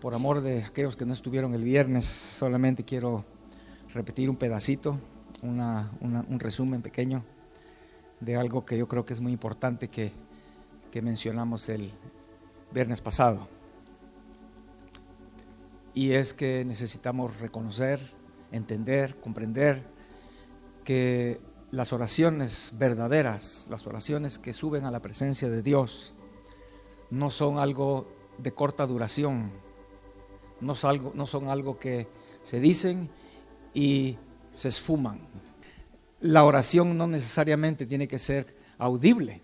Por amor de aquellos que no estuvieron el viernes, solamente quiero repetir un pedacito, un resumen pequeño de algo que yo creo que es muy importante que mencionamos el viernes pasado. Y es que necesitamos reconocer, entender, comprender que las oraciones verdaderas, las oraciones que suben a la presencia de Dios, no son algo de corta duración, no son algo que se dicen y se esfuman. La oración no necesariamente tiene que ser audible,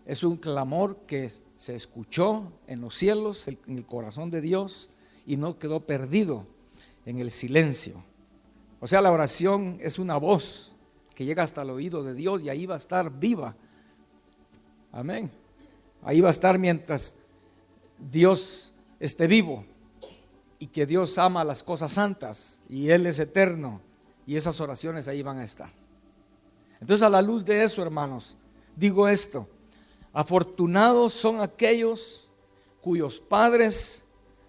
es un clamor que se escuchó en los cielos, en el corazón de Dios, y no quedó perdido en el silencio. O sea, la oración es una voz que llega hasta el oído de Dios y ahí va a estar viva. Amén. Ahí va a estar mientras Dios esté vivo, y que Dios ama las cosas santas y Él es eterno, y esas oraciones ahí van a estar. Entonces, a la luz de eso, hermanos, digo esto: afortunados son aquellos cuyos padres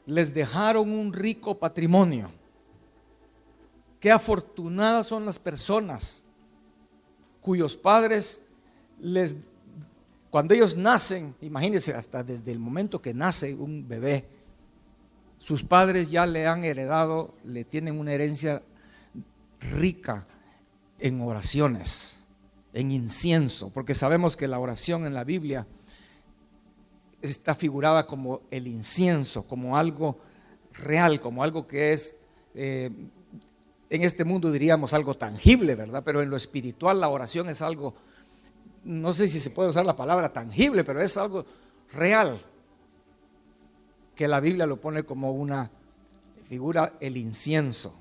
les dejaron un rico patrimonio. Qué afortunadas son las personas cuyos padres cuando ellos nacen, imagínense, hasta desde el momento que nace un bebé, sus padres ya le han heredado, le tienen una herencia rica en oraciones, en incienso, porque sabemos que la oración en la Biblia está figurada como el incienso, como algo real, como algo que es, en este mundo diríamos algo tangible, ¿verdad? Pero en lo espiritual la oración es algo, no sé si se puede usar la palabra tangible, pero es algo real, que la Biblia lo pone como una figura, el incienso.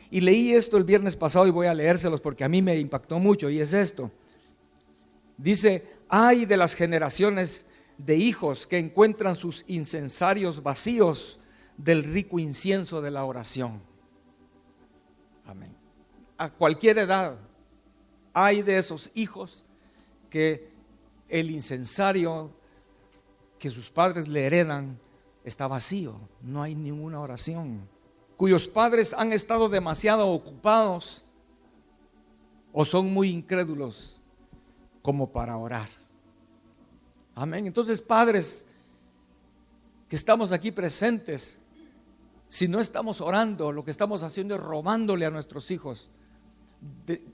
Y leí esto el viernes pasado y voy a leérselos porque a mí me impactó mucho, y es esto. Dice: ay de las generaciones de hijos que encuentran sus incensarios vacíos del rico incienso de la oración. Amén. A cualquier edad, hay de esos hijos que el incensario que sus padres le heredan está vacío, no hay ninguna oración, cuyos padres han estado demasiado ocupados o son muy incrédulos como para orar. Amén. Entonces, padres que estamos aquí presentes, si no estamos orando, lo que estamos haciendo es robándole a nuestros hijos,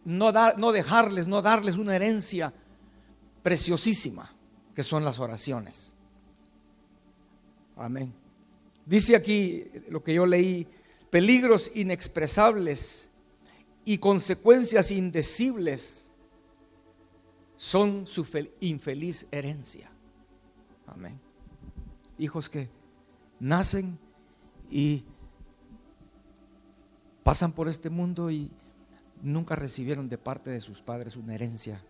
no darles una herencia preciosísima que son las oraciones. Amén. Dice aquí lo que yo leí: peligros inexpresables y consecuencias indecibles son su infeliz herencia. Amén. Hijos que nacen y pasan por este mundo y nunca recibieron de parte de sus padres una herencia.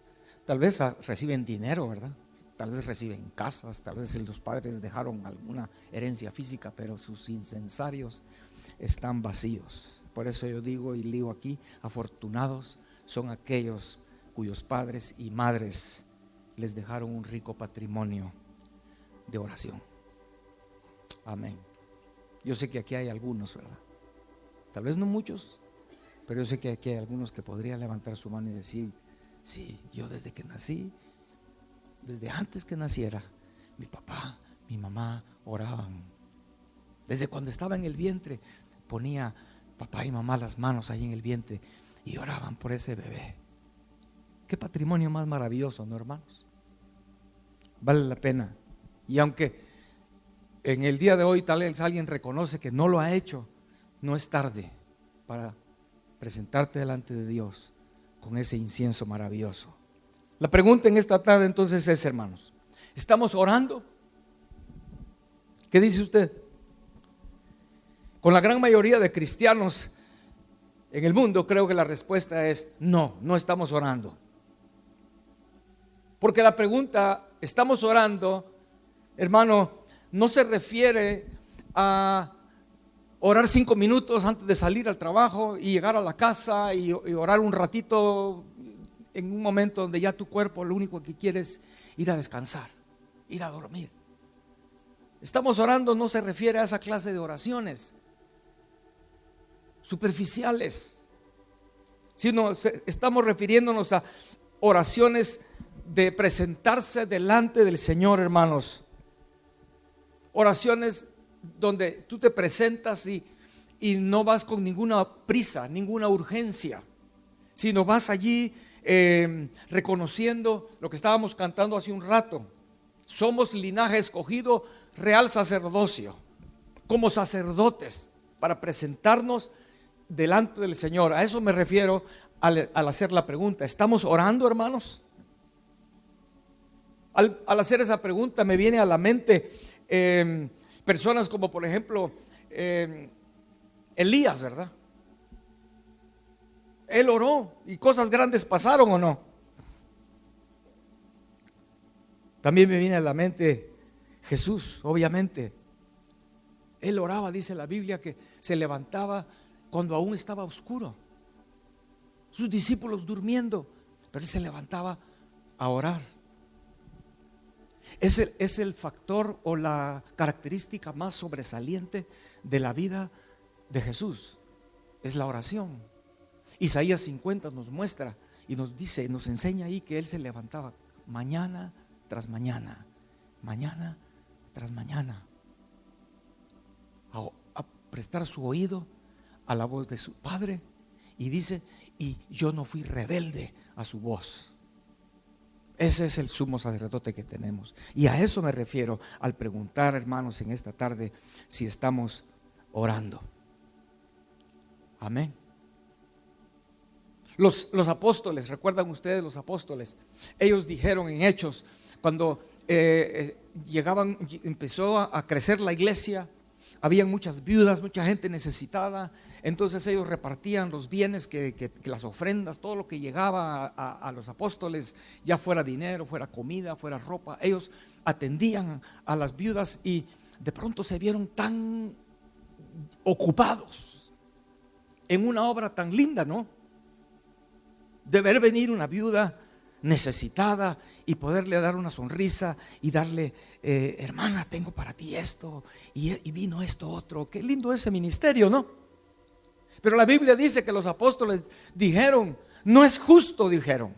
Tal vez reciben dinero, ¿verdad? Tal vez reciben casas, tal vez los padres dejaron alguna herencia física, pero sus incensarios están vacíos. Por eso yo digo y leo aquí: afortunados son aquellos cuyos padres y madres les dejaron un rico patrimonio de oración. Amén. Yo sé que aquí hay algunos, ¿verdad? Tal vez no muchos, pero yo sé que aquí hay algunos que podrían levantar su mano y decir: sí, yo desde que nací, desde antes que naciera, mi papá, mi mamá oraban. Desde cuando estaba en el vientre, ponía papá y mamá las manos ahí en el vientre y oraban por ese bebé. Qué patrimonio más maravilloso, ¿no, hermanos? Vale la pena. Y aunque en el día de hoy tal vez alguien reconoce que no lo ha hecho, no es tarde para presentarte delante de Dios con ese incienso maravilloso. La pregunta en esta tarde entonces es, hermanos, ¿estamos orando? ¿Qué dice usted? Con la gran mayoría de cristianos en el mundo, creo que la respuesta es no, no estamos orando. Porque la pregunta, ¿estamos orando, hermano, no se refiere a orar 5 minutos antes de salir al trabajo y llegar a la casa y orar un ratito en un momento donde ya tu cuerpo lo único que quiere es ir a descansar, ir a dormir? Estamos orando no se refiere a esa clase de oraciones superficiales, sino estamos refiriéndonos a oraciones de presentarse delante del Señor, hermanos. Oraciones donde tú te presentas y no vas con ninguna prisa, ninguna urgencia, sino vas allí reconociendo lo que estábamos cantando hace un rato. Somos linaje escogido, real sacerdocio, como sacerdotes para presentarnos delante del Señor. A eso me refiero al hacer la pregunta. ¿Estamos orando, hermanos? Al hacer esa pregunta me viene a la mente personas como por ejemplo Elías, ¿verdad? Él oró y cosas grandes pasaron, ¿o no? También me viene a la mente Jesús, obviamente. Él oraba, dice la Biblia, que se levantaba cuando aún estaba oscuro. Sus discípulos durmiendo, pero él se levantaba a orar. Es el factor o la característica más sobresaliente de la vida de Jesús. Es la oración. Isaías 50 nos muestra y nos dice, nos enseña ahí que él se levantaba mañana tras mañana, mañana tras mañana, a prestar su oído a la voz de su Padre, y dice, y yo no fui rebelde a su voz. Ese es el sumo sacerdote que tenemos, y a eso me refiero al preguntar, hermanos, en esta tarde si estamos orando. Amén. Los apóstoles, ¿recuerdan ustedes los apóstoles? Ellos dijeron en Hechos, cuando empezó a crecer la iglesia, había muchas viudas, mucha gente necesitada, entonces ellos repartían los bienes, que las ofrendas, todo lo que llegaba a los apóstoles, ya fuera dinero, fuera comida, fuera ropa, ellos atendían a las viudas y de pronto se vieron tan ocupados en una obra tan linda, ¿no? De ver venir una viuda necesitada y poderle dar una sonrisa y darle, hermana, tengo para ti esto, y vino esto otro. Qué lindo ese ministerio, ¿no? Pero la Biblia dice que los apóstoles dijeron, no es justo, dijeron,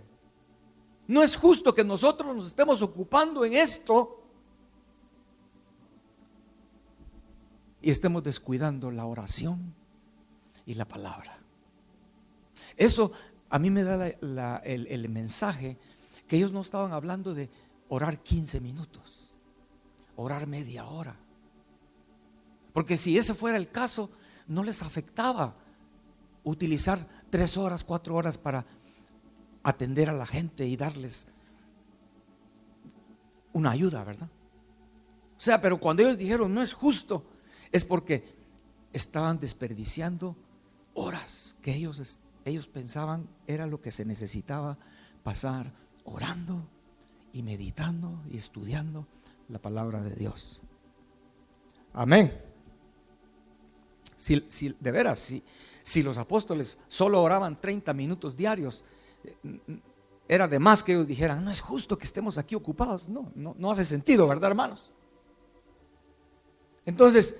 no es justo que nosotros nos estemos ocupando en esto y estemos descuidando la oración y la palabra. Eso a mí me da el mensaje que ellos no estaban hablando de orar 15 minutos, orar media hora. Porque si ese fuera el caso, no les afectaba utilizar 3 horas, 4 horas para atender a la gente y darles una ayuda, ¿verdad? O sea, pero cuando ellos dijeron no es justo, es porque estaban desperdiciando horas que ellos pensaban era lo que se necesitaba pasar orando y meditando y estudiando la palabra de Dios. Amén. Si de veras, si los apóstoles solo oraban 30 minutos diarios, era de más que ellos dijeran, no es justo que estemos aquí ocupados. No hace sentido, ¿verdad, hermanos? Entonces,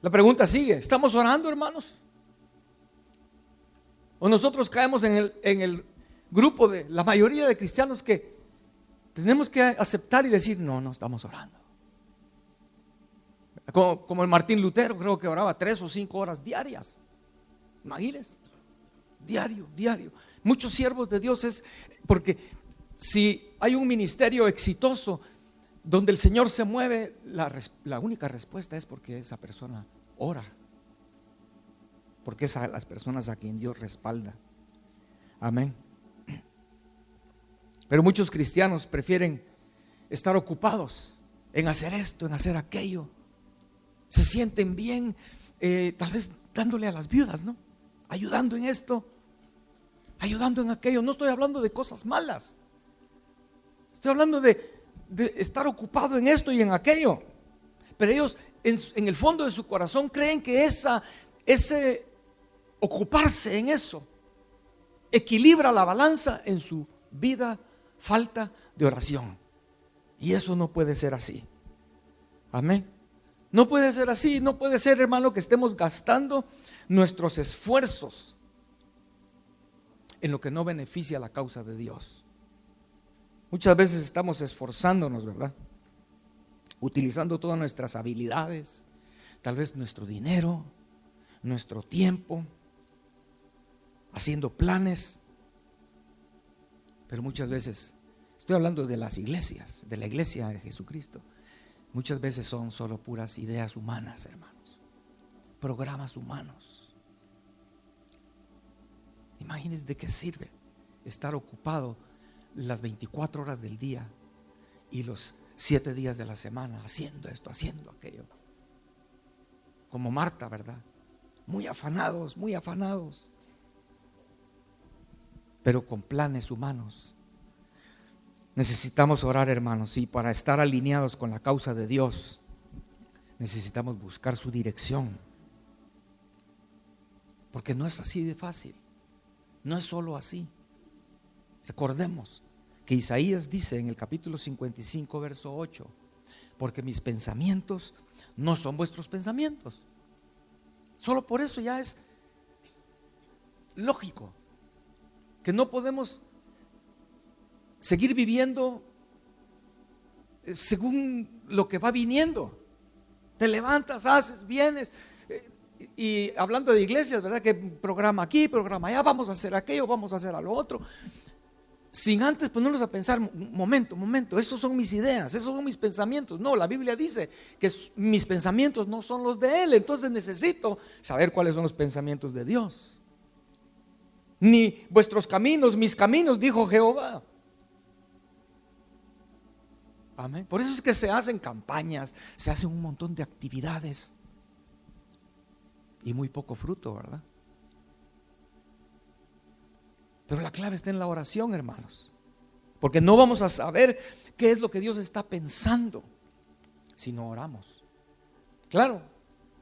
la pregunta sigue, ¿estamos orando, hermanos? O nosotros caemos en el grupo de la mayoría de cristianos que tenemos que aceptar y decir, no estamos orando. Como el Martín Lutero, creo que oraba 3 o 5 horas diarias. Imagínense, diario. Muchos siervos de Dios es porque si hay un ministerio exitoso donde el Señor se mueve, la única respuesta es porque esa persona ora. Porque es a las personas a quien Dios respalda. Amén. Pero muchos cristianos prefieren estar ocupados en hacer esto, en hacer aquello. Se sienten bien, tal vez dándole a las viudas, ¿no? Ayudando en esto, ayudando en aquello. No estoy hablando de cosas malas. Estoy hablando de estar ocupado en esto y en aquello. Pero ellos en el fondo de su corazón creen que ese ocuparse en eso equilibra la balanza en su vida, falta de oración. Y eso no puede ser así. Amén. No puede ser así, no puede ser, hermano, que estemos gastando nuestros esfuerzos en lo que no beneficia a la causa de Dios. Muchas veces estamos esforzándonos, ¿verdad? Utilizando todas nuestras habilidades, tal vez nuestro dinero, nuestro tiempo, haciendo planes, pero muchas veces, estoy hablando de las iglesias, de la iglesia de Jesucristo, muchas veces son solo puras ideas humanas, hermanos, programas humanos. Imagínense de qué sirve estar ocupado las 24 horas del día y los 7 días de la semana haciendo esto, haciendo aquello. Como Marta, ¿verdad? Muy afanados, pero con planes humanos. Necesitamos orar, hermanos, y para estar alineados con la causa de Dios, necesitamos buscar su dirección. Porque no es así de fácil, no es solo así. Recordemos que Isaías dice en el capítulo 55, verso 8, porque mis pensamientos no son vuestros pensamientos. Solo por eso ya es lógico que no podemos seguir viviendo según lo que va viniendo. Te levantas, haces, vienes, y hablando de iglesias, ¿verdad? Que programa aquí, programa allá, vamos a hacer aquello, vamos a hacer a lo otro, sin antes ponernos a pensar, momento, esos son mis ideas, esos son mis pensamientos. No, la Biblia dice que mis pensamientos no son los de Él, entonces necesito saber cuáles son los pensamientos de Dios. Ni vuestros caminos, mis caminos, dijo Jehová. Amén. Por eso es que se hacen campañas, se hacen un montón de actividades y muy poco fruto, ¿verdad? Pero la clave está en la oración, hermanos, porque no vamos a saber qué es lo que Dios está pensando si no oramos. Claro,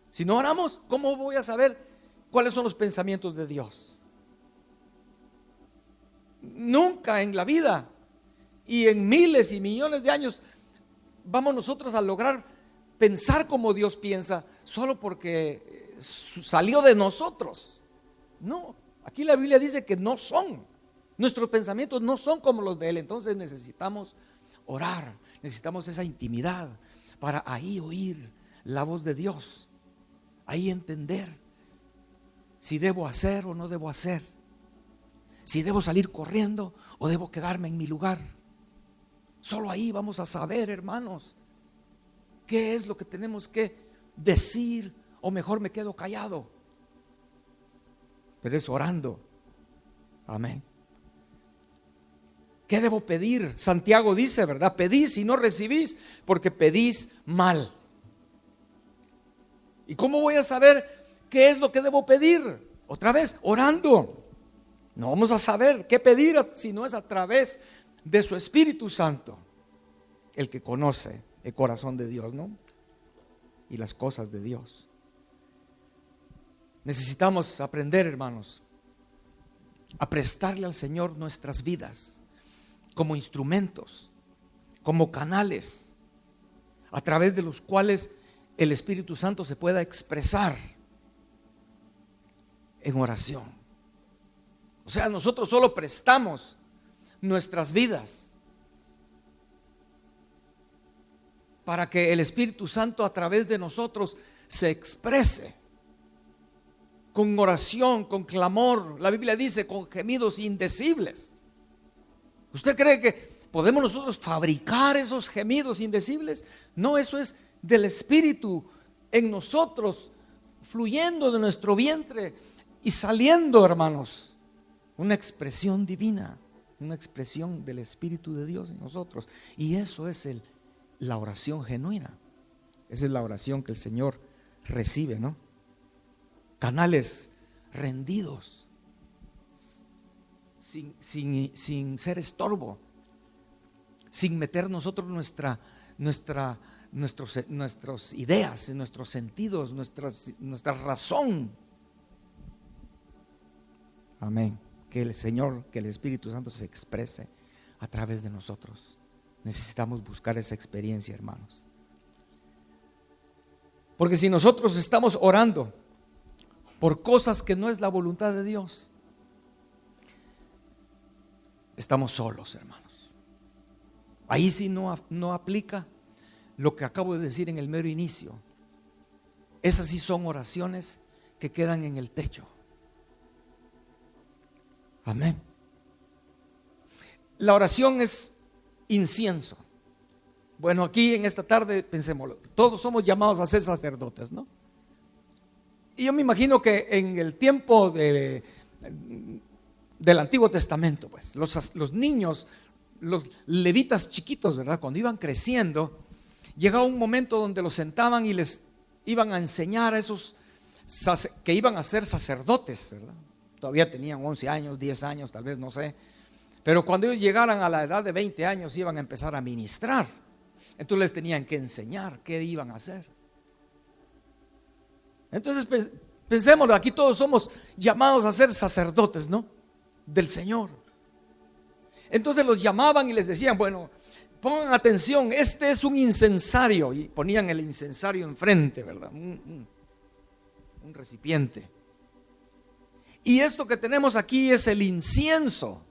si no oramos, ¿cómo voy a saber cuáles son los pensamientos de Dios? Nunca en la vida y en miles y millones de años vamos nosotros a lograr pensar como Dios piensa solo porque salió de nosotros. No, aquí la Biblia dice que no son, nuestros pensamientos no son como los de Él. Entonces necesitamos orar, necesitamos esa intimidad para ahí oír la voz de Dios, ahí entender si debo hacer o no debo hacer, si debo salir corriendo o debo quedarme en mi lugar. Solo ahí vamos a saber, hermanos, qué es lo que tenemos que decir, o mejor me quedo callado. Pero es orando. Amén. ¿Qué debo pedir? Santiago dice, ¿verdad? Pedís y no recibís porque pedís mal. ¿Y cómo voy a saber qué es lo que debo pedir? Otra vez, orando. No vamos a saber qué pedir si no es a través de su Espíritu Santo, el que conoce el corazón de Dios, ¿no? Y las cosas de Dios. Necesitamos aprender, hermanos, a prestarle al Señor nuestras vidas como instrumentos, como canales a través de los cuales el Espíritu Santo se pueda expresar en oración. O sea, nosotros solo prestamos nuestras vidas para que el Espíritu Santo a través de nosotros se exprese con oración, con clamor. La Biblia dice con gemidos indecibles. ¿Usted cree que podemos nosotros fabricar esos gemidos indecibles? No, eso es del Espíritu en nosotros, fluyendo de nuestro vientre y saliendo, hermanos, una expresión divina, una expresión del Espíritu de Dios en nosotros. Y eso es la oración genuina. Esa es la oración que el Señor recibe, ¿no? Canales rendidos, sin ser estorbo, sin meter nosotros nuestras ideas, nuestros sentidos, nuestra razón. Amén. Que el Señor, que el Espíritu Santo se exprese a través de nosotros. Necesitamos buscar esa experiencia, hermanos. Porque si nosotros estamos orando por cosas que no es la voluntad de Dios, estamos solos, hermanos. Ahí sí no aplica lo que acabo de decir en el mero inicio. Esas sí son oraciones que quedan en el techo. Amén. La oración es incienso. Bueno, aquí en esta tarde pensémoslo, todos somos llamados a ser sacerdotes, ¿no? Y yo me imagino que en el tiempo del Antiguo Testamento, pues los niños, los levitas chiquitos, ¿verdad? Cuando iban creciendo, llegaba un momento donde los sentaban y les iban a enseñar a esos que iban a ser sacerdotes, ¿verdad? Todavía tenían 11 años, 10 años, tal vez, no sé. Pero cuando ellos llegaran a la edad de 20 años iban a empezar a ministrar. Entonces les tenían que enseñar qué iban a hacer. Entonces pensémoslo, aquí todos somos llamados a ser sacerdotes, ¿no? Del Señor. Entonces los llamaban y les decían, bueno, pongan atención, este es un incensario. Y ponían el incensario enfrente, ¿verdad? Un recipiente. Y esto que tenemos aquí es el incienso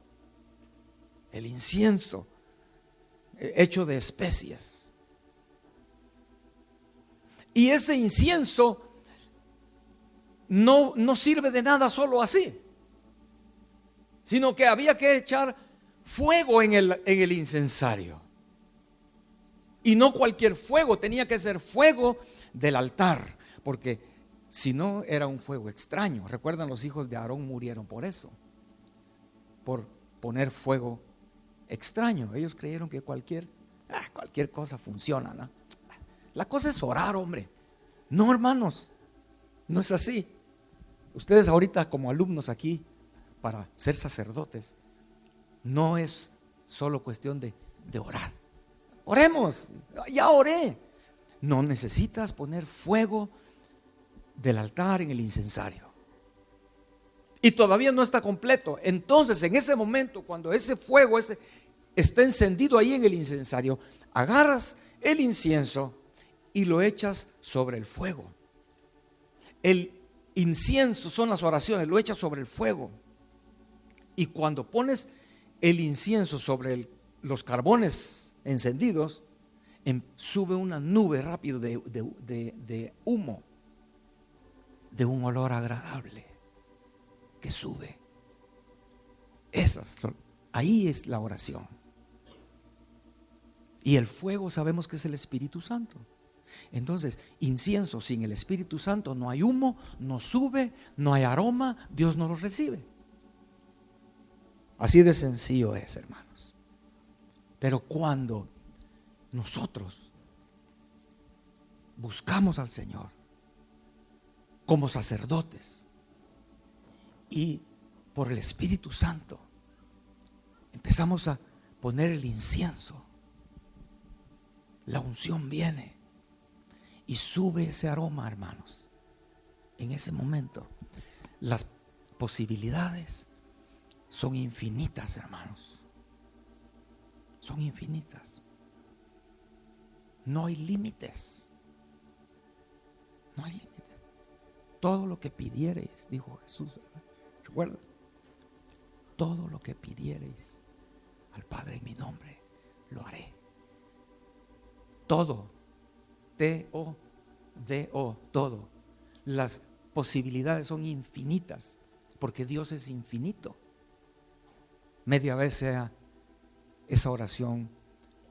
hecho de especies. Y ese incienso no sirve de nada solo así, sino que había que echar fuego en el incensario. Y no cualquier fuego, tenía que ser fuego del altar, porque si no era un fuego extraño. Recuerdan, los hijos de Aarón murieron por eso, por poner fuego extraño. Ellos creyeron que cualquier cosa funciona, ¿no? La cosa es orar, hombre. No, hermanos, no es así. Ustedes ahorita como alumnos aquí para ser sacerdotes, no es solo cuestión de orar. Oremos, ya oré. No necesitas poner fuego del altar en el incensario. Y todavía no está completo. Entonces, en ese momento, cuando ese fuego está encendido ahí en el incensario, agarras el incienso y lo echas sobre el fuego. El incienso son las oraciones, lo echas sobre el fuego. Y cuando pones el incienso sobre los carbones encendidos, sube una nube rápido de humo, de un olor agradable que sube. Ahí es la oración. Y el fuego sabemos que es el Espíritu Santo. Entonces, incienso sin el Espíritu Santo, no hay humo, no sube, no hay aroma, Dios no lo recibe. Así de sencillo es, hermanos. Pero cuando nosotros buscamos al Señor como sacerdotes y por el Espíritu Santo empezamos a poner el incienso, la unción viene y sube ese aroma, hermanos. En ese momento las posibilidades son infinitas, hermanos. Son infinitas. No hay límites. No hay límites. Todo lo que pidiereis, dijo Jesús, recuerda, todo lo que pidiereis al Padre en mi nombre, lo haré. Todo, T-O-D-O, todo. Las posibilidades son infinitas, porque Dios es infinito. Media vez sea esa oración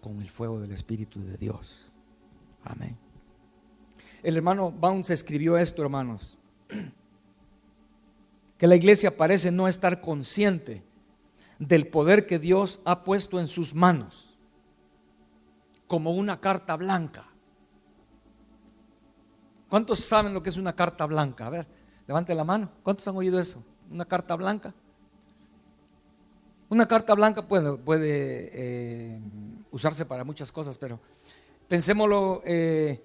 con el fuego del Espíritu de Dios. Amén. El hermano Bounce escribió esto, hermanos, que la iglesia parece no estar consciente del poder que Dios ha puesto en sus manos como una carta blanca. ¿Cuántos saben lo que es una carta blanca? A ver, levante la mano. ¿Cuántos han oído eso? Una carta blanca. Una carta blanca puede usarse para muchas cosas, pero pensémoslo, que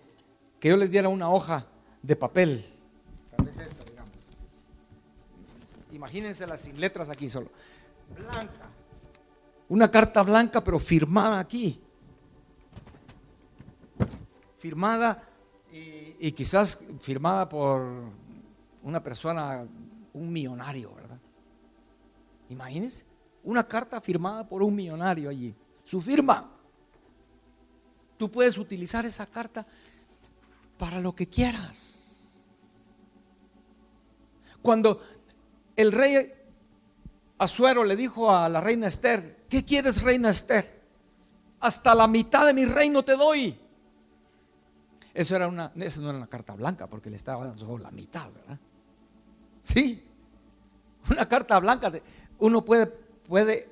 yo les diera una hoja de papel. Tal vez esta, digamos. Imagínensela sin letras aquí solo. Blanca. Una carta blanca, pero firmada aquí. Firmada y y quizás firmada por una persona, un millonario, ¿verdad? Imagínense, una carta firmada por un millonario allí, su firma. Tú puedes utilizar esa carta para lo que quieras. Cuando el rey Asuero le dijo a la reina Esther: ¿qué quieres, reina Esther? Hasta la mitad de mi reino te doy. Eso no era una carta blanca, porque le estaba dando solo la mitad, ¿verdad? Sí, una carta blanca, uno puede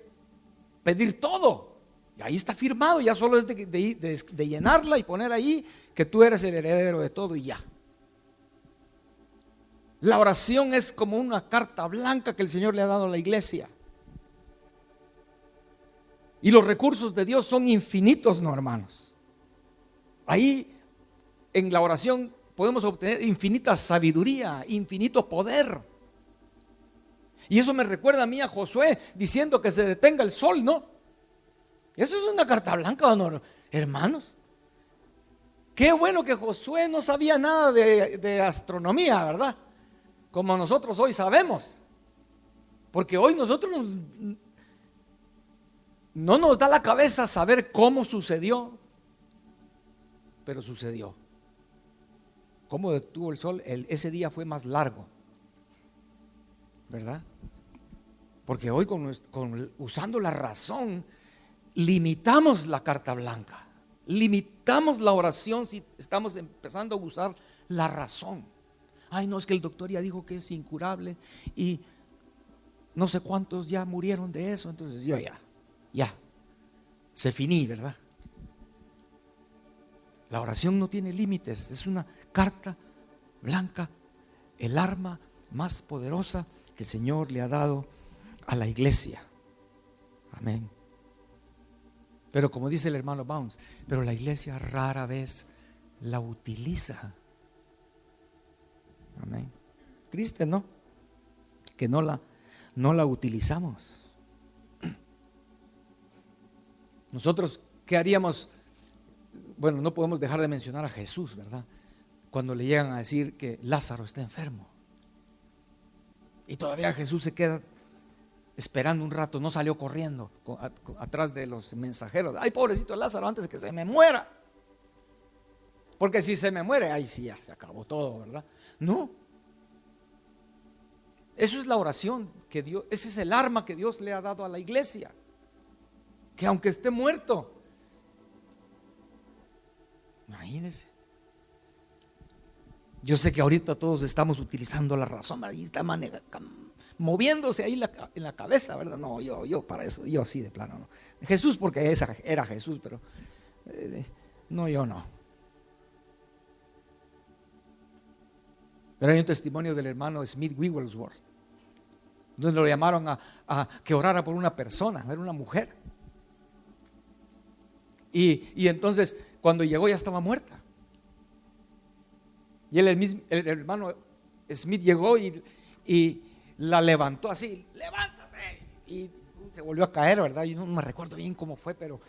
pedir todo, y ahí está firmado, ya solo es de llenarla y poner ahí que tú eres el heredero de todo y ya. La oración es como una carta blanca que el Señor le ha dado a la iglesia. Y los recursos de Dios son infinitos, no, hermanos. Ahí en la oración podemos obtener infinita sabiduría, infinito poder. Y eso me recuerda a mí a Josué diciendo que se detenga el sol, ¿no? Eso es una carta blanca, ¿no, hermanos? Qué bueno que Josué no sabía nada de astronomía, ¿verdad? Como nosotros hoy sabemos. Porque hoy nosotros no nos da la cabeza saber cómo sucedió, pero sucedió. ¿Cómo detuvo el sol? Ese día fue más largo, ¿verdad? Porque hoy usando la razón limitamos la carta blanca, limitamos la oración si estamos empezando a usar la razón. Ay, no, es que el doctor ya dijo que es incurable y no sé cuántos ya murieron de eso, entonces yo ya, se finí, ¿verdad? La oración no tiene límites, es una carta blanca, el arma más poderosa que el Señor le ha dado a la iglesia. Amén. Pero como dice el hermano Bounds, pero la iglesia rara vez la utiliza. Amén. Triste, ¿no? Que no la utilizamos. Nosotros, ¿qué haríamos? Bueno, no podemos dejar de mencionar a Jesús, ¿verdad? Cuando le llegan a decir que Lázaro está enfermo. Y todavía Jesús se queda esperando un rato, no salió corriendo atrás de los mensajeros. Ay, pobrecito Lázaro, antes que se me muera. Porque si se me muere, ahí sí ya se acabó todo, ¿verdad? No. Eso es la oración que Dios, ese es el arma que Dios le ha dado a la iglesia. Que aunque esté muerto, imagínense. Yo sé que ahorita todos estamos utilizando la razón, ahí está moviéndose ahí en la cabeza, ¿verdad? No, yo para eso, yo sí de plano no. Jesús porque era Jesús, pero no, yo no. Pero hay un testimonio del hermano Smith Wigglesworth, donde lo llamaron a que orara por una persona, era una mujer. Y entonces cuando llegó ya estaba muerta. Y el hermano Smith llegó y la levantó así, levántate. Y se volvió a caer, ¿verdad? Yo no me recuerdo bien cómo fue, pero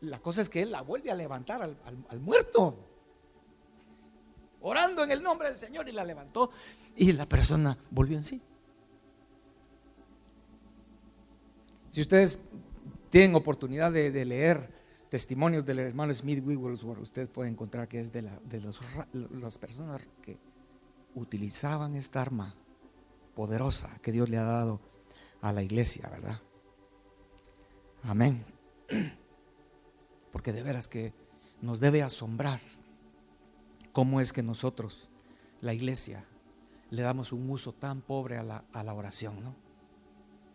la cosa es que él la vuelve a levantar al muerto, orando en el nombre del Señor, y la levantó y la persona volvió en sí. Si ustedes tienen oportunidad de leer testimonios del hermano Smith Wigglesworth, ustedes pueden encontrar que es de las personas que utilizaban esta arma poderosa que Dios le ha dado a la iglesia, ¿verdad? Amén. Porque de veras que nos debe asombrar cómo es que nosotros, la iglesia, le damos un uso tan pobre a la oración, ¿no?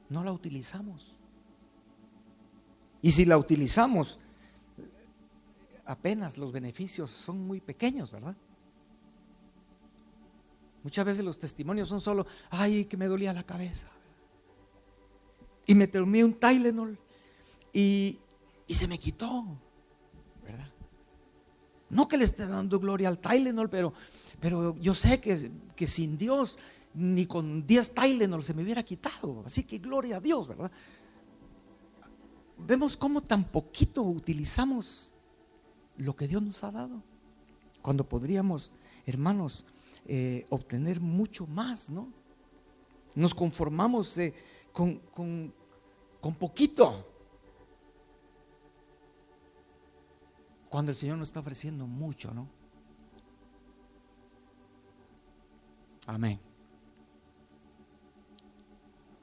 No la utilizamos. Y si la utilizamos, apenas los beneficios son muy pequeños, ¿verdad? Muchas veces los testimonios son solo: ay, que me dolía la cabeza y me tomé un Tylenol y se me quitó, ¿verdad? No que le esté dando gloria al Tylenol, pero yo sé que sin Dios ni con 10 Tylenol se me hubiera quitado, así que gloria a Dios, ¿verdad? Vemos cómo tan poquito utilizamos lo que Dios nos ha dado. cuando podríamos, hermanos, obtener mucho más, ¿no? Nos conformamos con poquito, cuando el Señor nos está ofreciendo mucho, ¿no? Amén.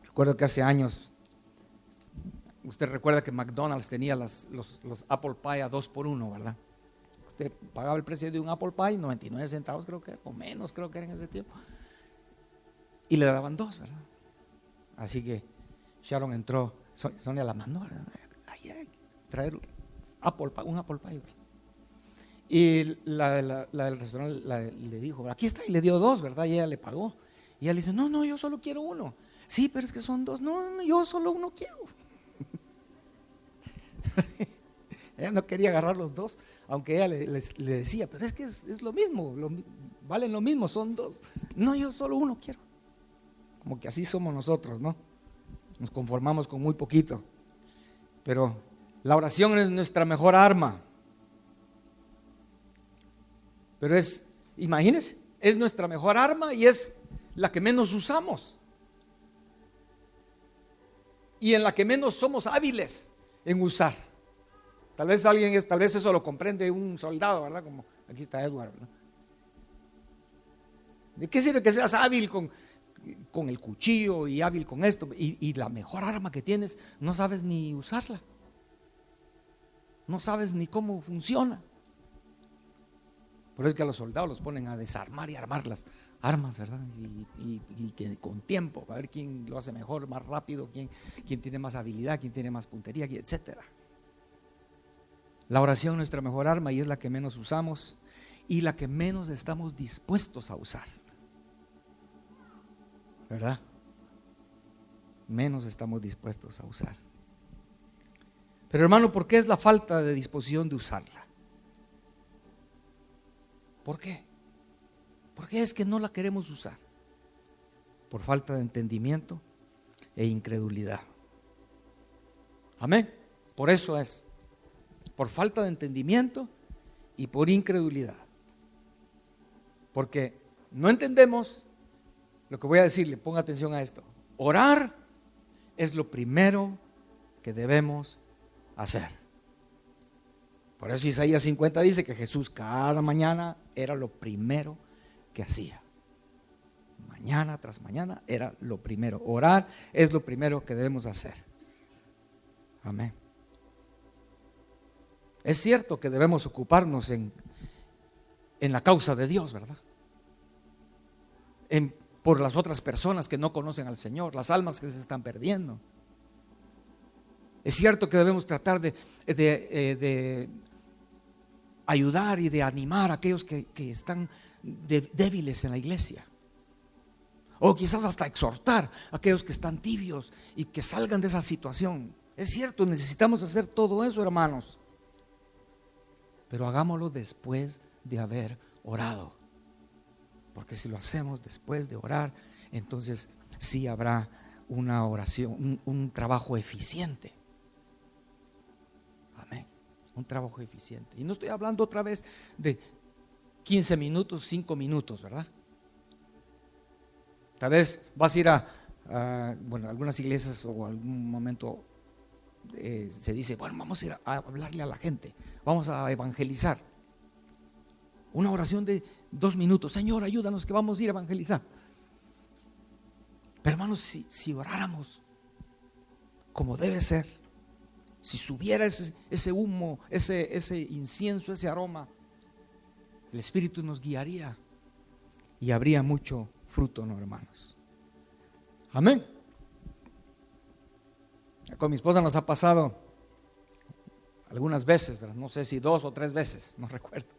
Recuerdo que hace años, usted recuerda que McDonald's tenía los Apple Pie a 2 por 1, ¿verdad? Usted pagaba el precio de un Apple Pie, 99 centavos creo que, o menos creo que era en ese tiempo, y le daban 2, ¿verdad? Así que Sharon entró, Sonia la mandó, ¿verdad? Ay, traer un Apple Pie, ¿verdad? Y la del restaurante le dijo, aquí está, y le dio 2, ¿verdad? Y ella le pagó. Y ella le dice, no, yo solo quiero 1. Sí, pero es que son 2. No, yo solo 1 quiero. Ella no quería agarrar los 2, aunque ella le decía, pero es que es lo mismo, valen lo mismo, son 2. No, yo solo 1 quiero. Como que así somos nosotros, ¿no? Nos conformamos con muy poquito. Pero la oración es nuestra mejor arma. Pero imagínense, es nuestra mejor arma y es la que menos usamos. Y en la que menos somos hábiles en usar. Tal vez eso lo comprende un soldado, ¿verdad? Como aquí está Edward, ¿verdad? ¿De qué sirve que seas hábil con el cuchillo y hábil con esto? Y la mejor arma que tienes, no sabes ni usarla. No sabes ni cómo funciona. Por eso es que a los soldados los ponen a desarmar y armar las armas, ¿verdad? Y que con tiempo, a ver quién lo hace mejor, más rápido, quién tiene más habilidad, quién tiene más puntería, etcétera. La oración es nuestra mejor arma y es la que menos usamos y la que menos estamos dispuestos a usar, ¿verdad? Menos estamos dispuestos a usar. Pero hermano, ¿por qué es la falta de disposición de usarla? ¿Por qué? ¿Por qué es que no la queremos usar? Por falta de entendimiento e incredulidad. Amén. Por eso es. Por falta de entendimiento y por incredulidad. Porque no entendemos lo que voy a decirle, ponga atención a esto. Orar es lo primero que debemos hacer. Por eso Isaías 50 dice que Jesús cada mañana era lo primero que hacía. Mañana tras mañana era lo primero. Orar es lo primero que debemos hacer. Amén. Es cierto que debemos ocuparnos en la causa de Dios, ¿verdad? Por las otras personas que no conocen al Señor, las almas que se están perdiendo. Es cierto que debemos tratar de ayudar y de animar a aquellos que están débiles en la iglesia. O quizás hasta exhortar a aquellos que están tibios y que salgan de esa situación. Es cierto, necesitamos hacer todo eso, hermanos. Pero hagámoslo después de haber orado. Porque si lo hacemos después de orar, entonces sí habrá una oración, un trabajo eficiente. Amén. Un trabajo eficiente. Y no estoy hablando otra vez de 15 minutos, 5 minutos, ¿verdad? Tal vez vas a ir algunas iglesias o algún momento se dice, bueno, vamos a ir a hablarle a la gente, vamos a evangelizar. Una oración de 2 minutos, Señor, ayúdanos que vamos a ir a evangelizar. Pero hermanos, si oráramos como debe ser, si subiera ese humo, ese incienso, ese aroma, el Espíritu nos guiaría y habría mucho fruto, ¿no, hermanos? Amén. Con mi esposa nos ha pasado algunas veces, ¿verdad? No sé si 2 o 3 veces, no recuerdo,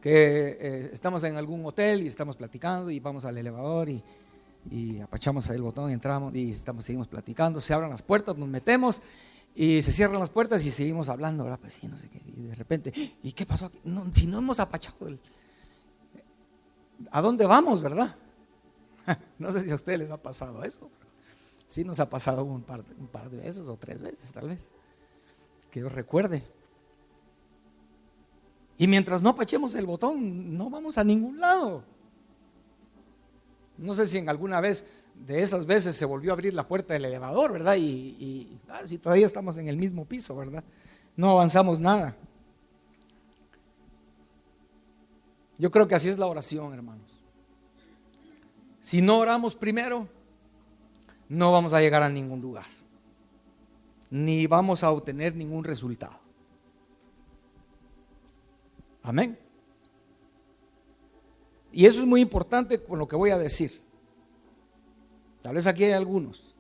que estamos en algún hotel y estamos platicando y vamos al elevador y apachamos ahí el botón y entramos y seguimos platicando, se abren las puertas, nos metemos y se cierran las puertas y seguimos hablando, ¿verdad? Pues sí, no sé qué, y de repente, ¿y qué pasó aquí? No, si no hemos apachado ¿a dónde vamos, verdad? No sé si a ustedes les ha pasado eso. Sí nos ha pasado un par de veces o 3 veces tal vez, que yo recuerde. Y mientras no apachemos el botón, no vamos a ningún lado. No sé si en alguna vez de esas veces se volvió a abrir la puerta del elevador, ¿verdad? Y si todavía estamos en el mismo piso, ¿verdad? No avanzamos nada. Yo creo que así es la oración, hermanos. Si no oramos primero, no vamos a llegar a ningún lugar, ni vamos a obtener ningún resultado. Amén. Y eso es muy importante con lo que voy a decir. Tal vez aquí hay algunos,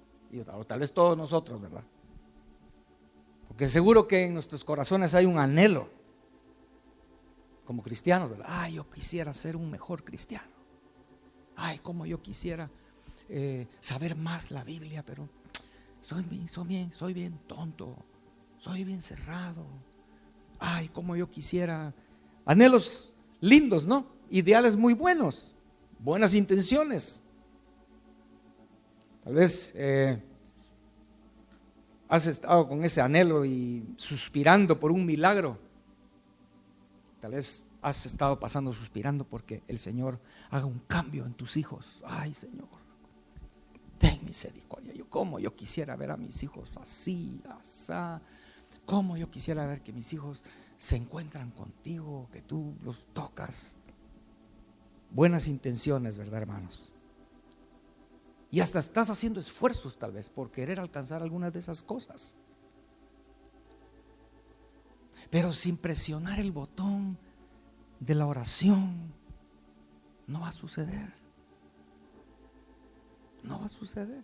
o tal vez todos nosotros, ¿verdad? Porque seguro que en nuestros corazones hay un anhelo como cristianos, ¿verdad? Ay, yo quisiera ser un mejor cristiano. Ay, como yo quisiera saber más la Biblia, pero soy bien tonto, soy bien cerrado. Ay, como yo quisiera. Anhelos lindos, ¿no? Ideales muy buenos, buenas intenciones. Tal vez has estado con ese anhelo y suspirando por un milagro. Tal vez has estado pasando suspirando porque el Señor haga un cambio en tus hijos. Ay, Señor, ten misericordia. Cómo yo quisiera ver a mis hijos así, asá. Cómo yo quisiera ver que mis hijos se encuentran contigo, que tú los tocas. Buenas intenciones, ¿verdad, hermanos? Y hasta estás haciendo esfuerzos tal vez por querer alcanzar algunas de esas cosas, pero sin presionar el botón de la oración no va a suceder. No va a suceder.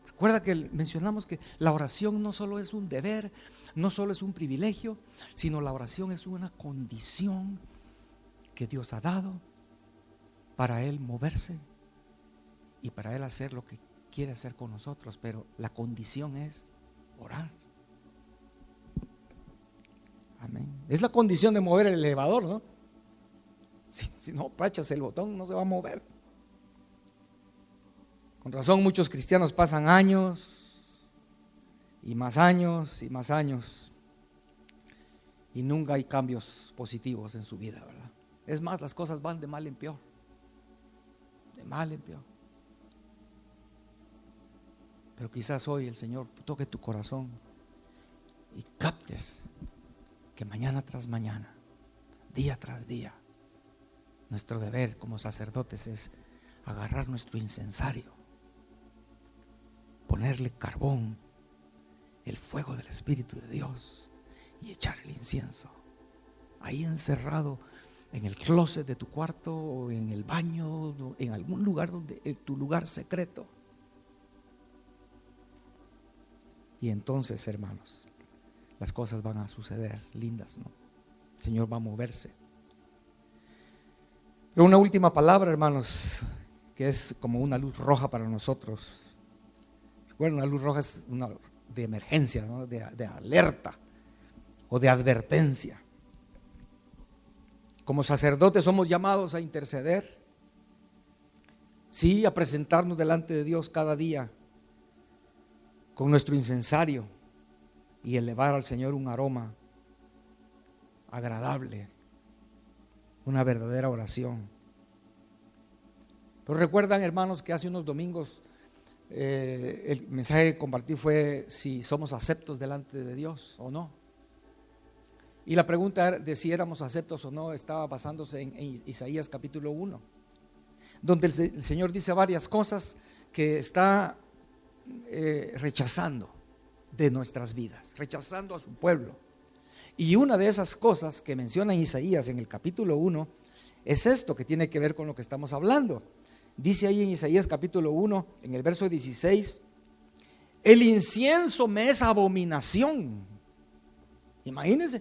Recuerda que mencionamos que la oración no solo es un deber, no solo es un privilegio, sino la oración es una condición que Dios ha dado para Él moverse y para Él hacer lo que quiere hacer con nosotros. Pero la condición es orar. Amén. Es la condición de mover el elevador, ¿no? Si no apachas el botón, no se va a mover. Con razón muchos cristianos pasan años y más años y más años y nunca hay cambios positivos en su vida, ¿verdad? Es más, las cosas van de mal en peor. De mal en peor. Pero quizás hoy el Señor toque tu corazón y captes que mañana tras mañana, día tras día, nuestro deber como sacerdotes es agarrar nuestro incensario, ponerle carbón, el fuego del Espíritu de Dios y echar el incienso ahí encerrado en el closet de tu cuarto o en el baño o en algún lugar en tu lugar secreto. Y entonces, hermanos, las cosas van a suceder lindas, ¿no? El Señor va a moverse. Pero una última palabra, hermanos, que es como una luz roja para nosotros. Recuerden, una luz roja es una de emergencia, ¿no? de alerta o de advertencia. Como sacerdotes somos llamados a interceder, sí, a presentarnos delante de Dios cada día con nuestro incensario y elevar al Señor un aroma agradable, una verdadera oración. Pero recuerdan, hermanos, que hace unos domingos el mensaje que compartí fue si somos aceptos delante de Dios o no. Y la pregunta de si éramos aceptos o no estaba basándose en Isaías capítulo 1, donde el Señor dice varias cosas que está rechazando de nuestras vidas, rechazando a su pueblo. Y una de esas cosas que menciona en Isaías en el capítulo 1 es esto que tiene que ver con lo que estamos hablando. Dice ahí en Isaías capítulo 1, en el verso 16, el incienso me es abominación. Imagínense.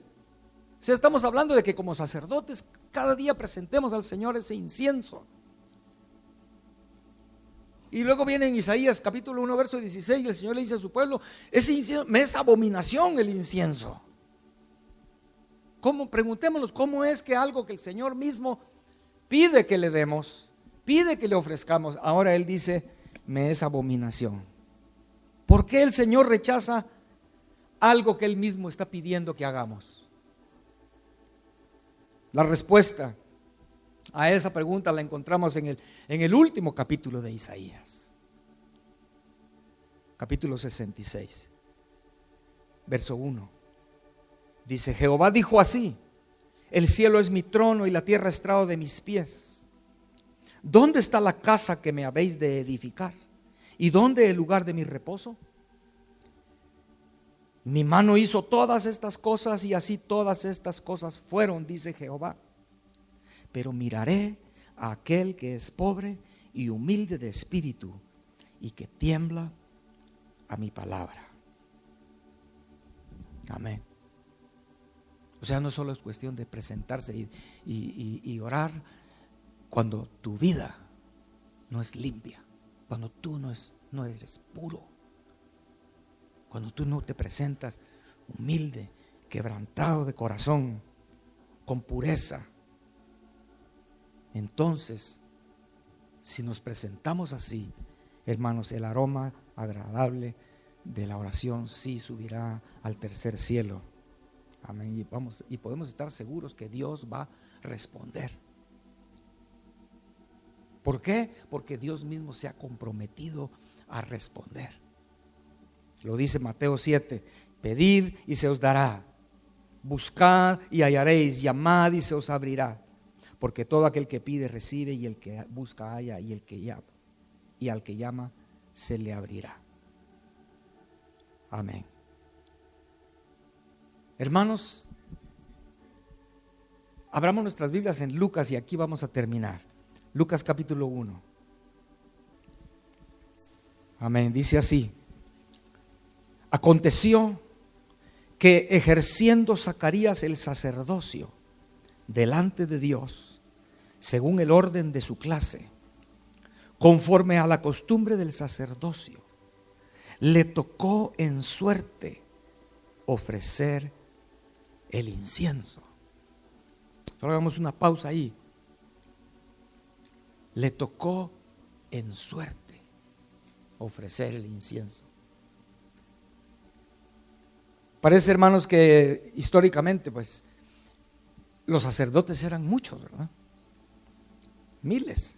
O sea, estamos hablando de que como sacerdotes cada día presentemos al Señor ese incienso. Y luego viene en Isaías capítulo 1 verso 16 y el Señor le dice a su pueblo, ese incienso me es abominación, el incienso. Preguntémonos cómo es que algo que el Señor mismo pide que le demos, pide que le ofrezcamos, ahora Él dice, me es abominación. ¿Por qué el Señor rechaza algo que Él mismo está pidiendo que hagamos? La respuesta a esa pregunta la encontramos en el último capítulo de Isaías, capítulo 66, verso 1. Dice: Jehová dijo así: el cielo es mi trono y la tierra estrado de mis pies. ¿Dónde está la casa que me habéis de edificar? ¿Y dónde el lugar de mi reposo? Mi mano hizo todas estas cosas y así todas estas cosas fueron, dice Jehová. Pero miraré a aquel que es pobre y humilde de espíritu y que tiembla a mi palabra. Amén. O sea, no solo es cuestión de presentarse y orar cuando tu vida no es limpia, cuando tú no eres puro, cuando tú no te presentas humilde, quebrantado de corazón, con pureza. Entonces, si nos presentamos así, hermanos, el aroma agradable de la oración sí subirá al tercer cielo. Amén. Y podemos estar seguros que Dios va a responder. ¿Por qué? Porque Dios mismo se ha comprometido a responder. Lo dice Mateo 7: pedid y se os dará, buscad y hallaréis, llamad y se os abrirá. Porque todo aquel que pide recibe, y el que busca halla, y al que llama se le abrirá. Amén. Hermanos, abramos nuestras Biblias en Lucas y aquí vamos a terminar. Lucas capítulo 1. Amén. Dice así: aconteció que ejerciendo Zacarías el sacerdocio delante de Dios, según el orden de su clase, conforme a la costumbre del sacerdocio, le tocó en suerte ofrecer el incienso. Solo hagamos una pausa ahí. Le tocó en suerte ofrecer el incienso. Parece, hermanos, que históricamente pues los sacerdotes eran muchos, ¿verdad? Miles.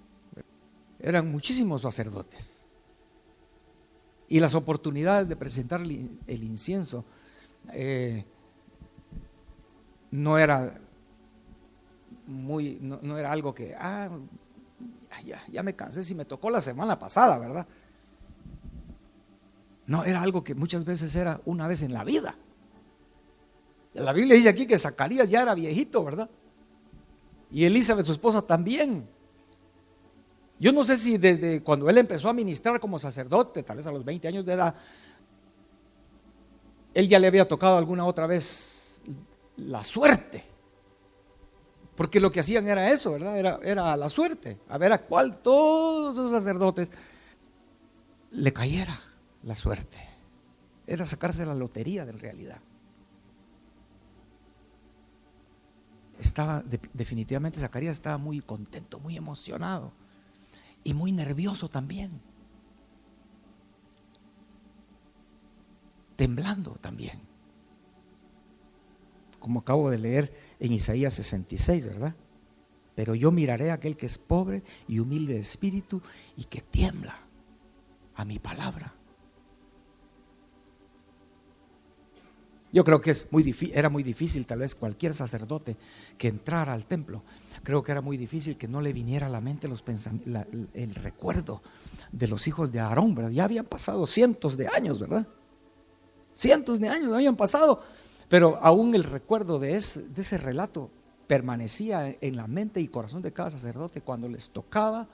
Eran muchísimos sacerdotes. Y las oportunidades de presentar el incienso no era no era algo que ya me cansé si me tocó la semana pasada, ¿verdad? No, era algo que muchas veces era una vez en la vida. La Biblia dice aquí que Zacarías ya era viejito, ¿verdad? Y Elizabeth, su esposa, también. Yo no sé si desde cuando él empezó a ministrar como sacerdote, tal vez a los 20 años de edad, él ya le había tocado alguna otra vez la suerte. Porque lo que hacían era eso, ¿verdad? Era la suerte, a ver a cuál todos los sacerdotes le cayera la suerte. Era sacarse la lotería de realidad. Definitivamente Zacarías estaba muy contento, muy emocionado y muy nervioso también, temblando también, como acabo de leer en Isaías 66, ¿verdad? Pero yo miraré a aquel que es pobre y humilde de espíritu y que tiembla a mi palabra. Yo creo que era muy difícil, tal vez cualquier sacerdote que entrara al templo, creo que era muy difícil que no le viniera a la mente el recuerdo de los hijos de Aarón, ¿verdad? Ya habían pasado cientos de años, ¿verdad? Cientos de años habían pasado, pero aún el recuerdo de ese relato permanecía en la mente y corazón de cada sacerdote cuando les tocaba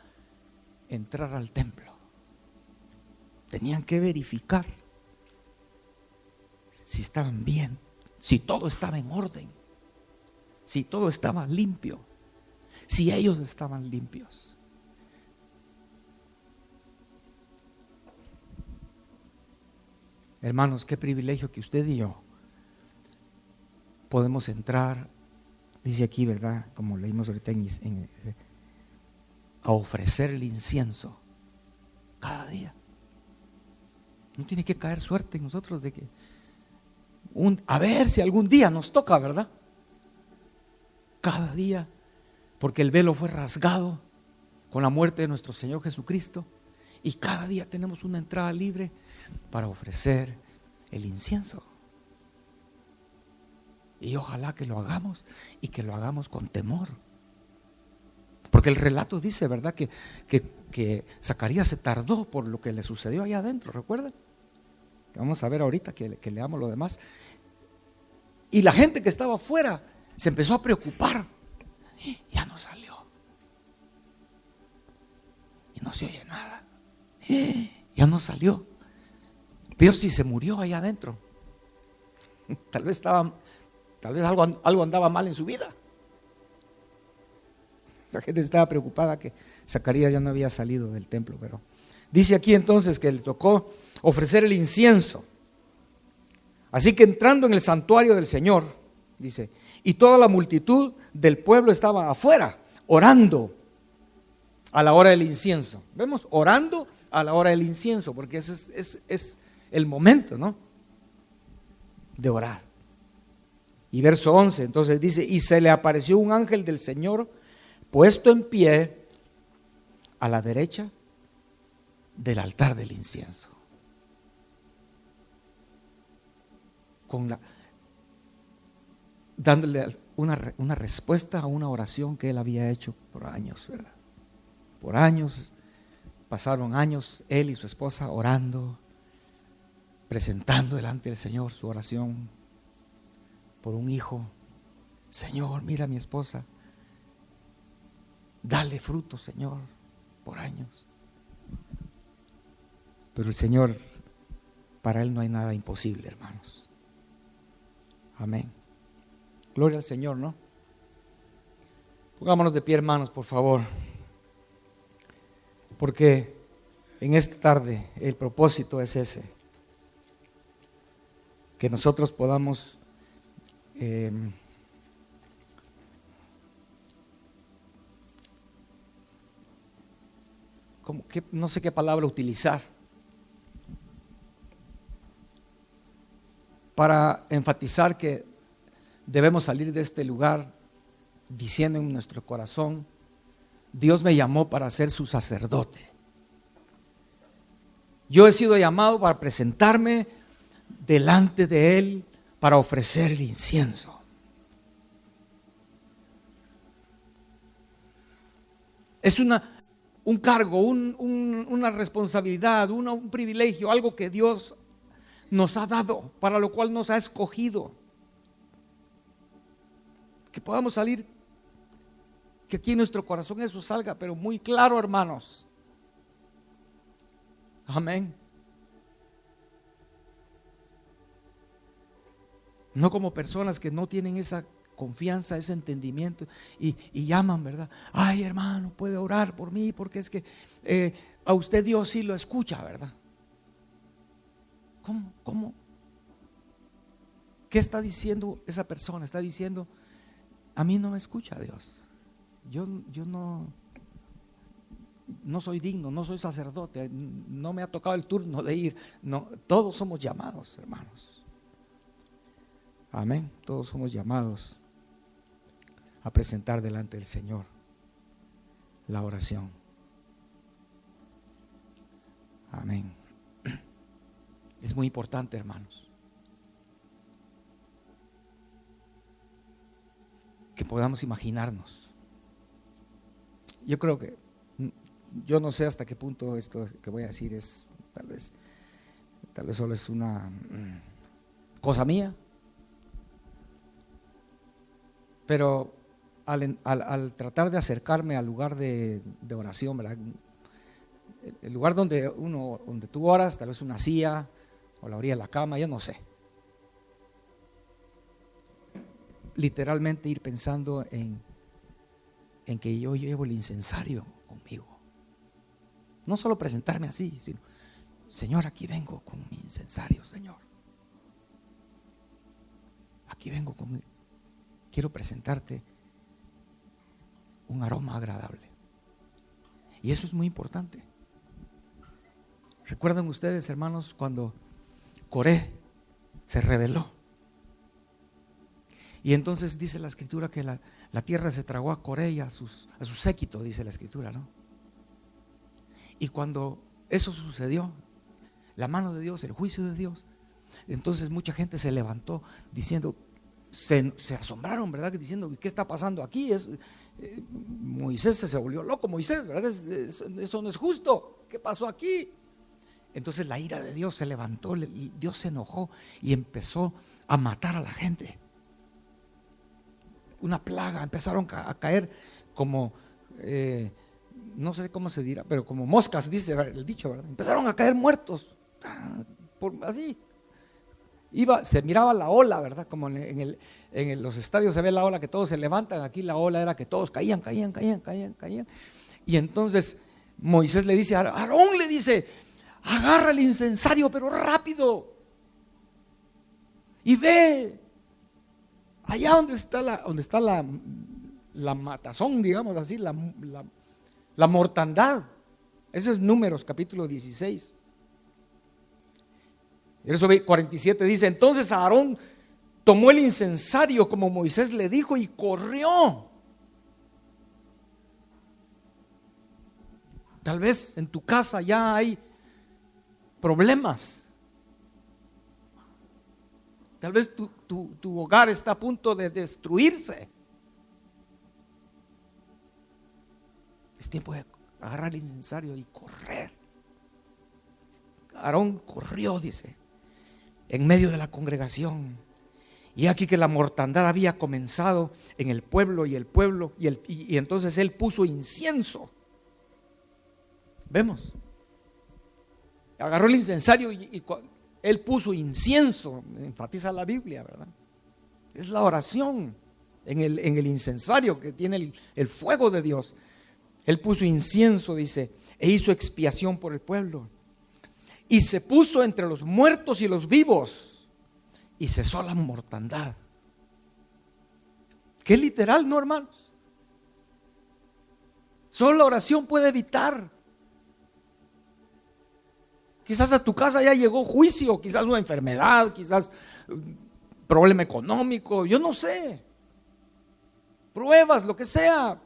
entrar al templo. Tenían que verificar si estaban bien, si todo estaba en orden, si todo estaba limpio, si ellos estaban limpios. Hermanos, qué privilegio que usted y yo podemos entrar, dice aquí, ¿verdad? Como leímos ahorita a ofrecer el incienso cada día. No tiene que caer suerte en nosotros de que a ver si algún día nos toca, ¿verdad? cada día, porque el velo fue rasgado con la muerte de nuestro Señor Jesucristo, y cada día tenemos una entrada libre para ofrecer el incienso. Y ojalá que lo hagamos, y que lo hagamos con temor, porque el relato dice, ¿verdad?, que Zacarías se tardó por lo que le sucedió allá adentro. ¿Recuerdan? Que vamos a ver ahorita que leamos lo demás. Y la gente que estaba afuera se empezó a preocupar. Ya no salió, y no se oye nada, ya no salió. Peor si se murió allá adentro. Tal vez algo andaba mal en su vida. La gente estaba preocupada que Zacarías ya no había salido del templo. Pero dice aquí entonces que le tocó ofrecer el incienso. Así que entrando en el santuario del Señor, dice, y toda la multitud del pueblo estaba afuera, orando a la hora del incienso. ¿Vemos? Orando a la hora del incienso, porque ese es el momento, ¿no?, de orar. Y verso 11, entonces dice, y se le apareció un ángel del Señor puesto en pie a la derecha del altar del incienso, dándole una respuesta a una oración que él había hecho por años, ¿verdad? Por años, pasaron años él y su esposa orando, presentando delante del Señor su oración por un hijo. Señor, mira a mi esposa, dale fruto, Señor, por años. Pero el Señor, para Él no hay nada imposible, hermanos. Amén. Gloria al Señor, ¿no? Pongámonos de pie, hermanos, por favor. Porque en esta tarde el propósito es ese: que nosotros podamos no sé qué palabra utilizar para enfatizar que debemos salir de este lugar diciendo en nuestro corazón: Dios me llamó para ser su sacerdote. Yo he sido llamado para presentarme delante de Él para ofrecer el incienso. Es un cargo, una responsabilidad, un privilegio, algo que Dios nos ha dado, para lo cual nos ha escogido. Que podamos salir, que aquí en nuestro corazón eso salga, pero muy claro, hermanos. Amén. No como personas que no tienen esa confianza, ese entendimiento y llaman, ¿verdad? Ay, hermano, puede orar por mí porque es que a usted Dios sí lo escucha, ¿verdad? ¿Cómo? ¿Qué está diciendo esa persona? Está diciendo: a mí no me escucha Dios. Yo no soy digno, no soy sacerdote, no me ha tocado el turno de ir. No, todos somos llamados, hermanos. Amén. Todos somos llamados a presentar delante del Señor la oración. Amén. Es muy importante, hermanos, que podamos imaginarnos. Yo creo que, yo no sé hasta qué punto esto que voy a decir es tal vez solo es una cosa mía, pero al tratar de acercarme al lugar de oración, ¿verdad? El lugar donde tú oras, tal vez una silla o la orilla de la cama, yo no sé. Literalmente ir pensando en que yo llevo el incensario conmigo. No solo presentarme así, sino: Señor, aquí vengo con mi incensario, Señor. Aquí vengo quiero presentarte un aroma agradable. Y eso es muy importante. ¿Recuerdan ustedes, hermanos, cuando Coré se rebeló Y entonces dice la escritura que la tierra se tragó a Coré y a su séquito, dice la escritura, ¿no? Y cuando eso sucedió, la mano de Dios, el juicio de Dios, entonces mucha gente se levantó diciendo, se asombraron, ¿verdad? Diciendo, ¿qué está pasando aquí? Moisés se volvió loco, Moisés, ¿verdad? Eso no es justo. ¿Qué pasó aquí? Entonces la ira de Dios se levantó, Dios se enojó y empezó a matar a la gente. Una plaga, empezaron a caer como, no sé cómo se dirá, pero como moscas, dice el dicho, ¿verdad? Empezaron a caer muertos, así. Se miraba la ola, ¿verdad? Como en los estadios se ve la ola que todos se levantan, aquí la ola era que todos caían. Y entonces Moisés le dice, Aarón le dice, agarra el incensario pero rápido y ve allá donde está la matazón, digamos así, la mortandad. Eso es Números capítulo 16. Verso 47 dice, entonces Aarón tomó el incensario como Moisés le dijo y corrió. Tal vez en tu casa ya hay problemas. Tal vez tu hogar está a punto de destruirse. Es tiempo de agarrar el incensario y correr. Aarón corrió, dice, en medio de la congregación. Y aquí que la mortandad había comenzado en el pueblo y entonces él puso incienso. Vemos. Agarró el incensario y él puso incienso, enfatiza la Biblia, ¿verdad? Es la oración en el incensario que tiene el fuego de Dios. Él puso incienso, dice, e hizo expiación por el pueblo. Y se puso entre los muertos y los vivos y cesó la mortandad. Qué literal, ¿no, hermanos? Solo la oración puede evitar. Quizás a tu casa ya llegó juicio, quizás una enfermedad, quizás problema económico, yo no sé. Pruebas, lo que sea.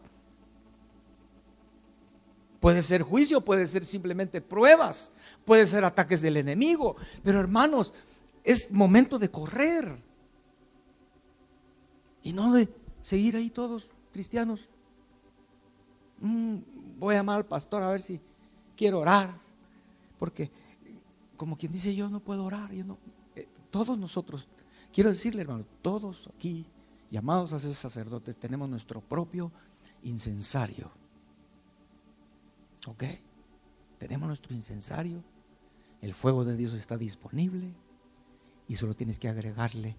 Puede ser juicio, puede ser simplemente pruebas, puede ser ataques del enemigo. Pero hermanos, es momento de correr. Y no de seguir ahí todos cristianos. Voy a llamar al pastor a ver si quiero orar. Porque como quien dice, yo no puedo orar, todos nosotros, quiero decirle, hermano, todos aquí llamados a ser sacerdotes tenemos nuestro propio incensario. ¿Ok? Tenemos nuestro incensario, el fuego de Dios está disponible y solo tienes que agregarle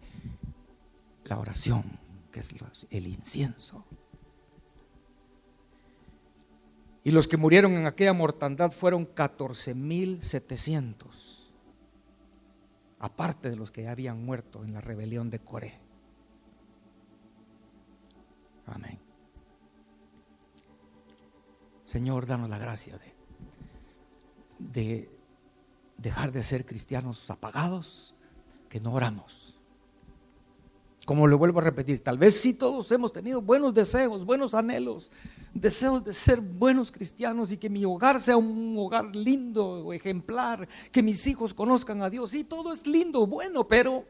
la oración, que es el incienso. Y los que murieron en aquella mortandad fueron 14,700. Aparte de los que ya habían muerto en la rebelión de Coré. Amén. Señor, danos la gracia de dejar de ser cristianos apagados, que no oramos. Como le vuelvo a repetir, tal vez sí todos hemos tenido buenos deseos, buenos anhelos, deseos de ser buenos cristianos y que mi hogar sea un hogar lindo o ejemplar, que mis hijos conozcan a Dios. Sí, todo es lindo, bueno, pero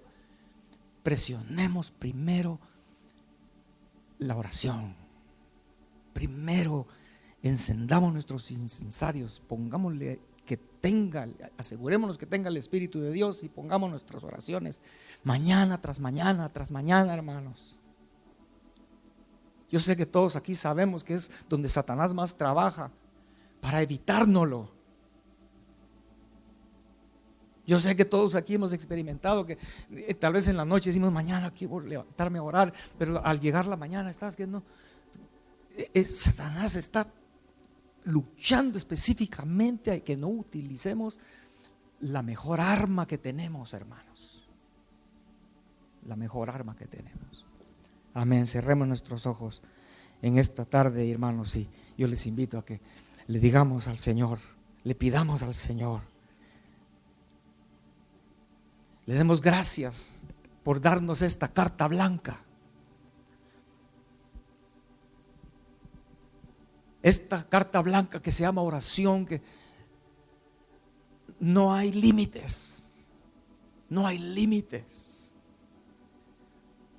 presionemos primero la oración. Primero encendamos nuestros incensarios, pongámosle que tenga, asegurémonos que tenga el Espíritu de Dios y pongamos nuestras oraciones mañana tras mañana tras mañana, hermanos. Yo sé que todos aquí sabemos que es donde Satanás más trabaja para evitárnoslo. Yo sé que todos aquí hemos experimentado que tal vez en la noche decimos mañana quiero levantarme a orar, pero al llegar la mañana estás que no. Satanás está luchando específicamente a que no utilicemos la mejor arma que tenemos, hermanos. La mejor arma que tenemos. Amén. Cerremos nuestros ojos en esta tarde, hermanos, y yo les invito a que le digamos al Señor, le pidamos al Señor, le demos gracias por darnos esta carta blanca esta carta blanca que se llama oración, que no hay límites, no hay límites.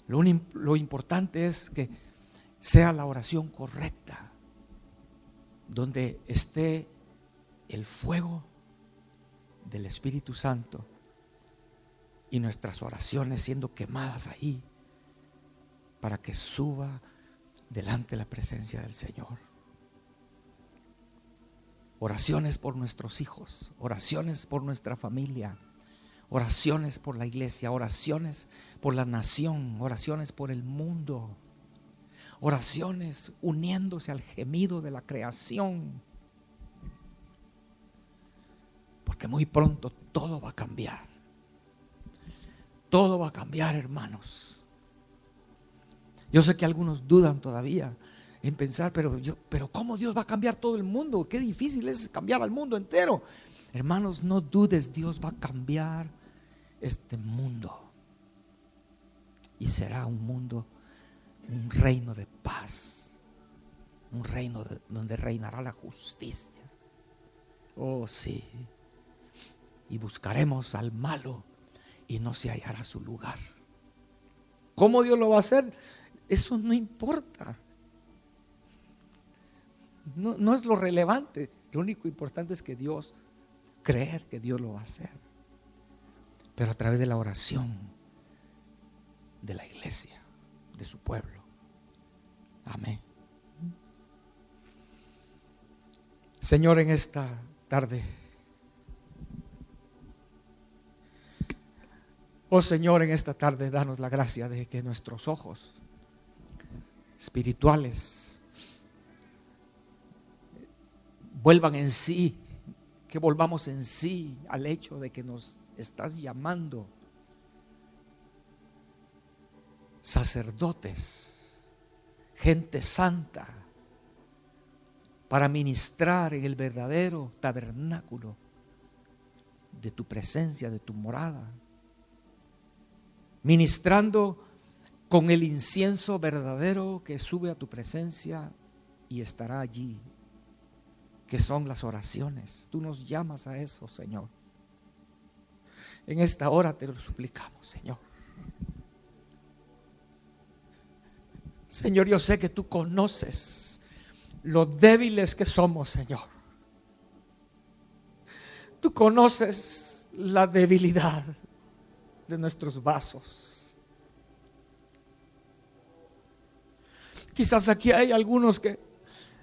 Lo importante es que sea la oración correcta, donde esté el fuego del Espíritu Santo y nuestras oraciones siendo quemadas ahí para que suba delante la presencia del Señor. Oraciones por nuestros hijos, oraciones por nuestra familia, oraciones por la iglesia, oraciones por la nación, oraciones por el mundo, oraciones uniéndose al gemido de la creación. Porque muy pronto todo va a cambiar. Todo va a cambiar, hermanos. Yo sé que algunos dudan todavía en pensar, pero ¿cómo Dios va a cambiar todo el mundo? Qué difícil es cambiar al mundo entero. Hermanos, no dudes, Dios va a cambiar este mundo. Y será un mundo, un reino de paz, un reino donde reinará la justicia. Oh, sí. Y buscaremos al malo y no se hallará su lugar. ¿Cómo Dios lo va a hacer? Eso no importa. No es lo relevante. Lo único importante es que Dios, creer que Dios lo va a hacer. Pero a través de la oración de la iglesia, de su pueblo. Amén. Señor, en esta tarde, oh Señor, en esta tarde danos la gracia de que nuestros ojos espirituales vuelvan en sí, que volvamos en sí al hecho de que nos estás llamando sacerdotes, gente santa, para ministrar en el verdadero tabernáculo de tu presencia, de tu morada, ministrando con el incienso verdadero que sube a tu presencia y estará allí, que son las oraciones. Tú nos llamas a eso, Señor. En esta hora te lo suplicamos, Señor. Señor, yo sé que tú conoces lo débiles que somos, Señor. Tú conoces la debilidad de nuestros vasos. Quizás aquí hay algunos que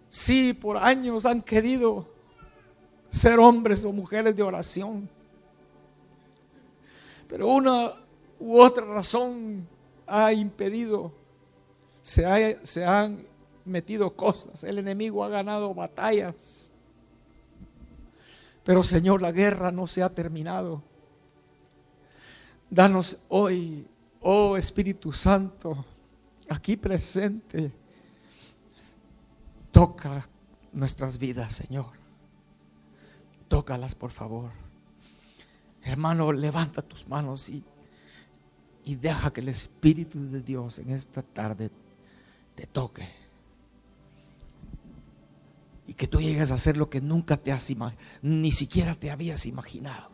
sí, por años han querido ser hombres o mujeres de oración, pero una u otra razón ha impedido, se han metido cosas, el enemigo ha ganado batallas, pero Señor, la guerra no se ha terminado. Danos hoy, oh Espíritu Santo, aquí presente, toca nuestras vidas, Señor. Tócalas, por favor. Hermano, levanta tus manos y deja que el Espíritu de Dios en esta tarde te toque. Y que tú llegues a hacer lo que nunca te has imaginado, ni siquiera te habías imaginado.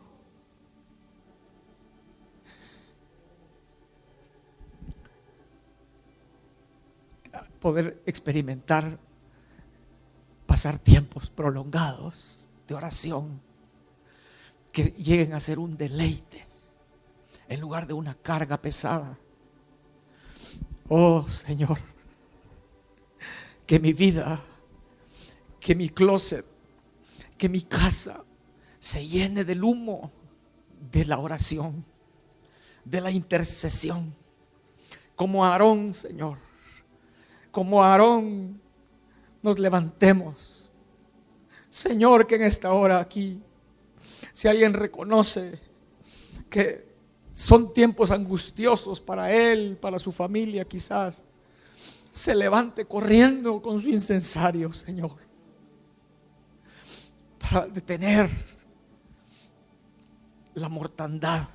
Poder experimentar, pasar tiempos prolongados de oración que lleguen a ser un deleite en lugar de una carga pesada. Oh Señor, que mi vida, que mi closet, que mi casa se llene del humo de la oración, de la intercesión, como Aarón, Señor, como Aarón nos levantemos. Señor, que en esta hora aquí, si alguien reconoce que son tiempos angustiosos para él, para su familia quizás, se levante corriendo con su incensario, Señor, para detener la mortandad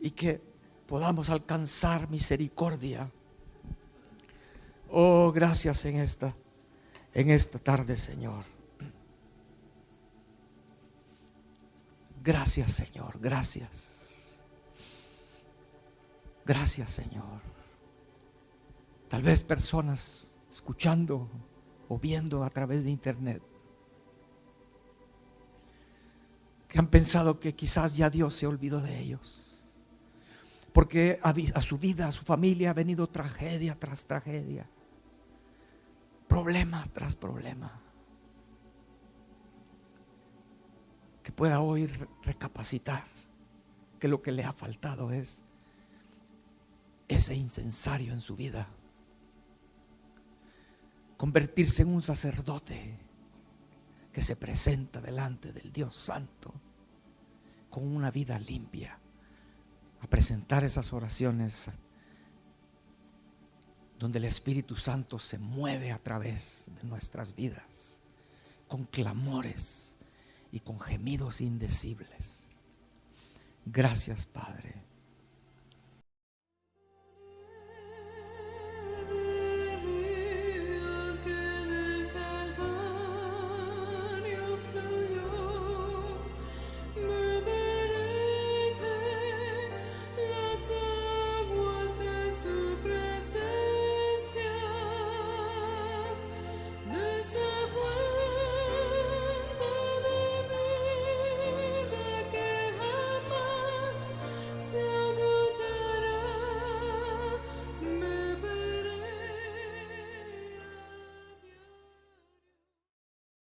y que podamos alcanzar misericordia. Oh, gracias en en esta tarde, Señor. Gracias, Señor, gracias. Gracias, Señor. Tal vez personas escuchando o viendo a través de internet que han pensado que quizás ya Dios se olvidó de ellos, porque a su vida, a su familia ha venido tragedia tras tragedia, problema tras problema. Que pueda hoy recapacitar que lo que le ha faltado es ese incensario en su vida, convertirse en un sacerdote que se presenta delante del Dios Santo con una vida limpia, a presentar esas oraciones donde el Espíritu Santo se mueve a través de nuestras vidas con clamores y con gemidos indecibles. Gracias, Padre.